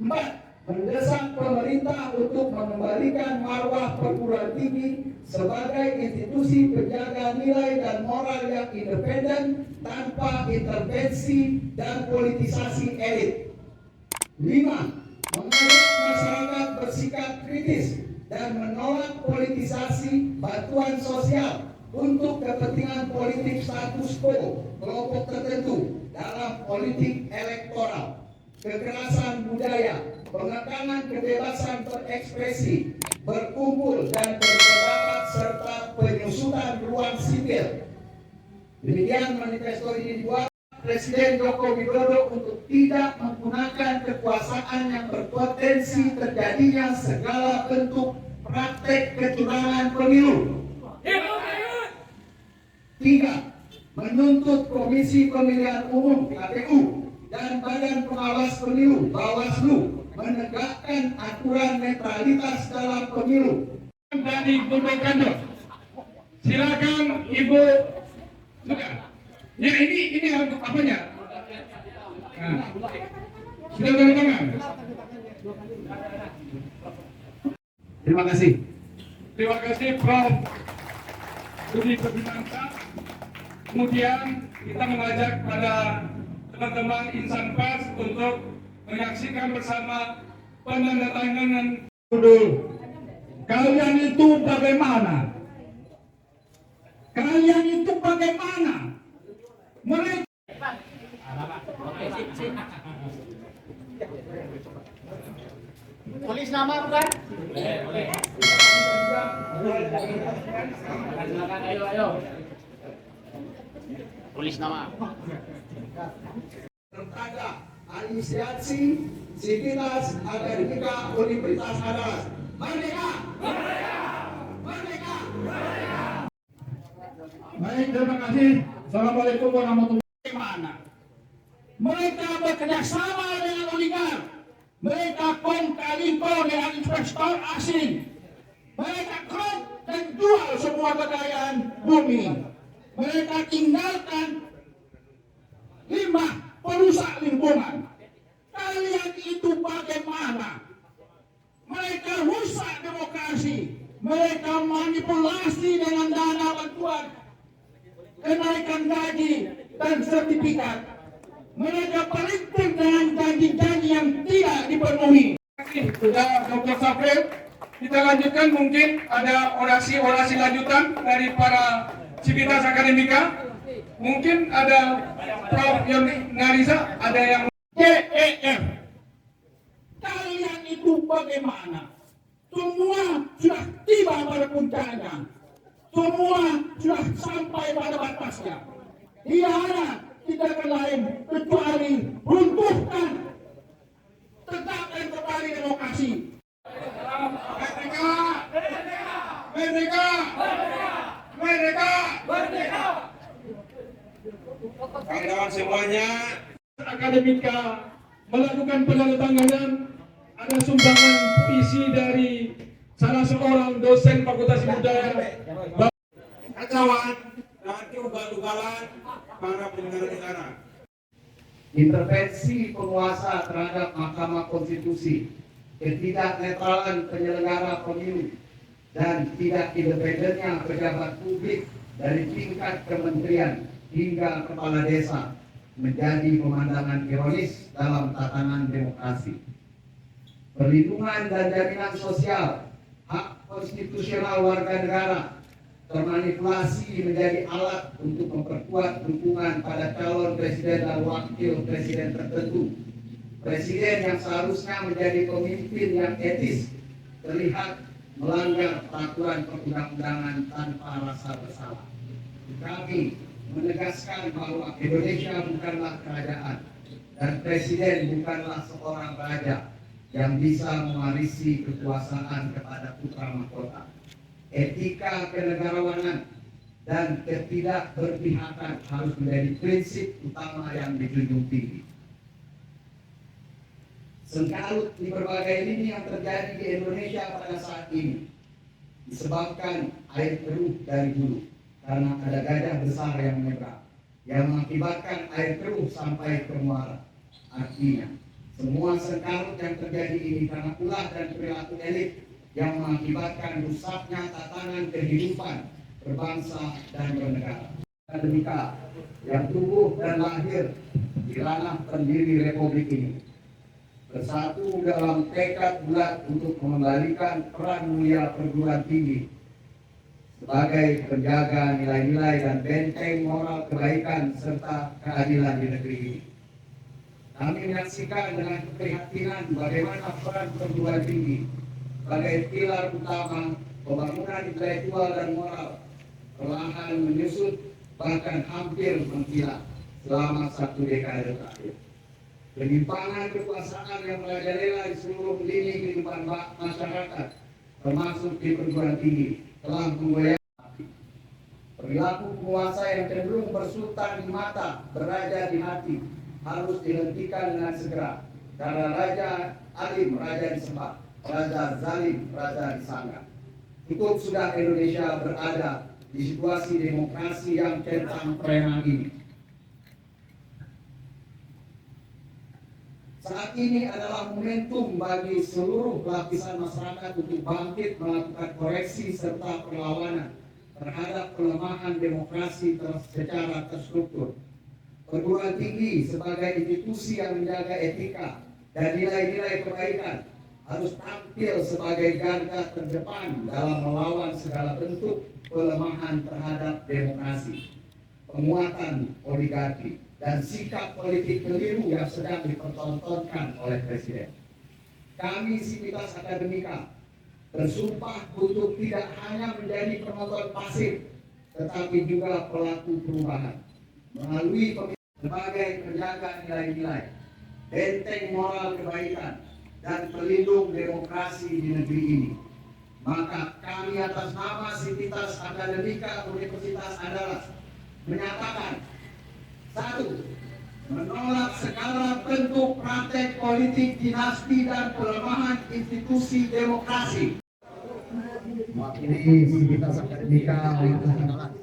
4. Mendesak pemerintah untuk mengembalikan marwah perguruan tinggi sebagai institusi penjaga nilai dan moral yang independen tanpa intervensi dan politisasi elit. 5. Mengajak masyarakat bersikap kritis dan menolak politisasi bantuan sosial untuk kepentingan politik status quo kelompok tertentu dalam politik elektoral. Kekerasan budaya, pengekanan kebebasan berekspresi, berkumpul dan berpendapat serta penyusutan ruang sipil. Demikian manifesto ini dibuat Presiden Joko Widodo untuk tidak menggunakan kekuasaan yang berpotensi terjadinya segala bentuk praktek kecurangan pemilu. 3. Menuntut Komisi Pemilihan Umum (KPU) dan Badan Pengawas Pemilu (Bawaslu) menegakkan aturan netralitas dalam pemilu. Dari Bupati, silakan Ibu. Ya ini apanya? Nah, sudah tanda tangan. Terima kasih. Terima kasih Prof. Budi Perbinansa. Kemudian kita mengajak pada teman-teman insan pers untuk menyaksikan bersama penandatanganan. Kalian itu bagaimana? Kalian itu bagaimana? Mereka tulis nama bukan? Boleh. Silakan, ayo. Tulis nama. Tertanda Inisiasi Sivitas Akademika Universitas Andalas. Merdeka! Merdeka! Merdeka! Merdeka! Baik, terima kasih. Assalamualaikum warahmatullahi Bagaimana? Mereka bekerja sama dengan oligar. Mereka kongkalipo dengan investor asing. Mereka krop dan jual semua kekayaan bumi. Mereka tinggalkan limbah perusak lingkungan. Kalian itu bagaimana? Mereka rusak demokrasi. Mereka manipulasi dengan dana bantuan, kenaikan gaji dan sertifikat. Mereka paling dengan janji-janji yang tidak dipenuhi. Sudah Dr. Safril, kita lanjutkan, mungkin ada orasi lanjutan dari para Civitas Akademika. Mungkin ada Prof. Nariza, ada yang DEF. Kalian itu bagaimana? Semua sudah tiba pada puncaknya. Semua sudah sampai pada batasnya. Tidak ada tindakan lain kecuali runtuhkan, tegakkan kembali demokrasi. Merdeka! Merdeka! Merdeka! Merdeka! Kawan-kawan semuanya, Akademika melakukan penandatanganan. Ada sumbangan puisi dari salah seorang dosen Fakultas Budaya. kacauan dan keugal-ugalan para penyelenggara negara. Intervensi penguasa terhadap Mahkamah Konstitusi, ketidaknetralan penyelenggara pemilu, dan tidak independennya pejabat publik dari tingkat kementerian hingga kepala desa menjadi pemandangan ironis dalam tatanan demokrasi. Perlindungan dan jaminan sosial, hak konstitusional warga negara termanipulasi menjadi alat untuk memperkuat dukungan pada calon presiden dan wakil presiden tertentu. Presiden yang seharusnya menjadi pemimpin yang etis terlihat melanggar peraturan perundang-undangan tanpa rasa bersalah. Kami menegaskan bahwa Indonesia bukanlah kerajaan dan presiden bukanlah seorang raja yang bisa mewarisi kekuasaan kepada putra mahkota. Etika kenegarawanan dan ketidakberpihakan harus menjadi prinsip utama yang dijunjung tinggi. Sengkarut di berbagai lini yang terjadi di Indonesia pada saat ini disebabkan air keruh dari hulu karena ada gajah besar yang menyeberang yang mengakibatkan air keruh sampai ke muara. Artinya, Semua sengkarut yang terjadi ini karena ulah dan perilaku elit yang mengakibatkan rusaknya tatanan kehidupan berbangsa dan bernegara. Akademika yang tumbuh dan lahir di ranah pendiri Republik ini bersatu dalam tekad bulat untuk mengembalikan peran mulia perguruan tinggi sebagai penjaga nilai-nilai dan benteng moral kebaikan serta keadilan di negeri ini. Kami menyaksikan dengan keprihatinan bagaimana peran perguruan tinggi sebagai pilar utama pembangunan intelektual dan moral perlahan menyusut bahkan hampir menghilang selama 1 dekade terakhir. Penyimpangan kekuasaan yang merajalela di seluruh lini kehidupan masyarakat, termasuk di perguruan tinggi, telah menggoyahkan perilaku penguasa yang cenderung bersultan di mata, beraja di hati, harus dihentikan dengan segera. Karena raja alim, raja disembah, raja zalim, raja disanggah. Cukup sudah Indonesia berada di situasi demokrasi yang centang preman ini. Saat ini adalah momentum bagi seluruh lapisan masyarakat untuk bangkit melakukan koreksi serta perlawanan terhadap pelemahan demokrasi secara terstruktur. Perguruan tinggi sebagai institusi yang menjaga etika dan nilai-nilai kebaikan harus tampil sebagai garda terdepan dalam melawan segala bentuk pelemahan terhadap demokrasi, penguatan oligarki, dan sikap politik keliru yang sedang dipertontonkan oleh Presiden. Kami Sivitas Akademika bersumpah untuk tidak hanya menjadi penonton pasif, tetapi juga pelaku perubahan melalui sebagai penjaga nilai-nilai, benteng moral kebaikan, dan pelindung demokrasi di negeri ini. Maka kami atas nama Sivitas Akademika Universitas Andalas menyatakan: 1. Menolak segala bentuk praktek politik dinasti dan pelemahan institusi demokrasi. Mewakili Sivitas Akademika Universitas Andalas.